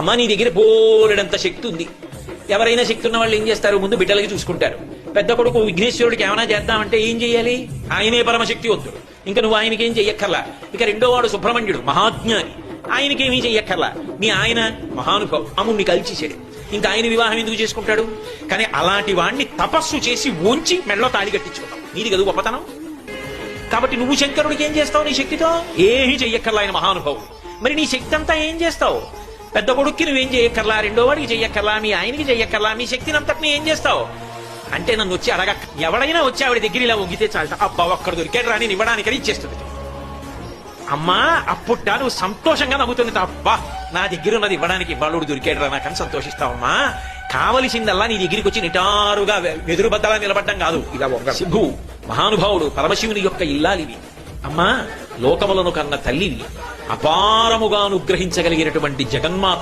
అమ్మ నీ దగ్గర బోలెడంత శక్తి ఉంది. ఎవరైనా శక్తి ఉన్న వాళ్ళు ఏం చేస్తారు, ముందు బిడ్డలకి చూసుకుంటారు. పెద్ద కొడుకు విఘ్నేశ్వరుడికి ఏమైనా చేద్దామంటే ఏం చెయ్యాలి, ఆయనే పరమశక్తివంతుడు, ఇంకా నువ్వు ఆయనకేం చెయ్యక్కర్లా. ఇక రెండో వాడు సుబ్రహ్మణ్యుడు మహాజ్ఞాని, ఆయనకేమీ చెయ్యక్కర్లా. మీ ఆయన మహానుభావు, అమ్ముడిని కలిచేసాడు, ఇంకా ఆయన వివాహం ఎందుకు చేసుకుంటాడు. కానీ అలాంటి వాడిని తపస్సు చేసి ఉంచి మెడలో తాళి కట్టించుకుంటాం, నీది కదా గొప్పతనం. కాబట్టి నువ్వు శంకరుడికి ఏం చేస్తావు నీ శక్తితో, ఏమీ చెయ్యక్కర్లా, ఆయన మహానుభావుడు. మరి నీ శక్తి అంతా ఏం చేస్తావు, పెద్ద కొడుక్కి నువ్వేం చెయ్యక్కర్లా, రెండో వాడికి చెయ్యక్కర్లా, మీ ఆయనకి చెయ్యక్కర్లా, మీ శక్తిని అంతటిని ఏం చేస్తావు అంటే నన్ను వచ్చి అడగ. ఎవడైనా వచ్చి ఆవిడ దగ్గర ఇలా ఒంగితే చాలట, అబ్బా ఒక్కడ దొరికాడు రాని ఇవ్వడానికని ఇచ్చేస్తుంది. అమ్మా అప్పుట నువ్వు సంతోషంగా నవ్వుతుంది, అబ్బా నా దగ్గర ఉన్నది ఇవ్వడానికి బాలుడు దొరికాడు రా నాకని సంతోషిస్తావమ్మా. కావలసిందల్లా నీ దగ్గరికి వచ్చి నిటారుగా వెదురు బద్దలా నిలబడ్డం కాదు, ఇలా ఒక శిభు మహానుభావుడు పరమశివుని యొక్క ఇల్లాలివి. అమ్మా లోకములను కన్న తల్లివి, అపారముగా అనుగ్రహించగలిగినటువంటి జగన్మాత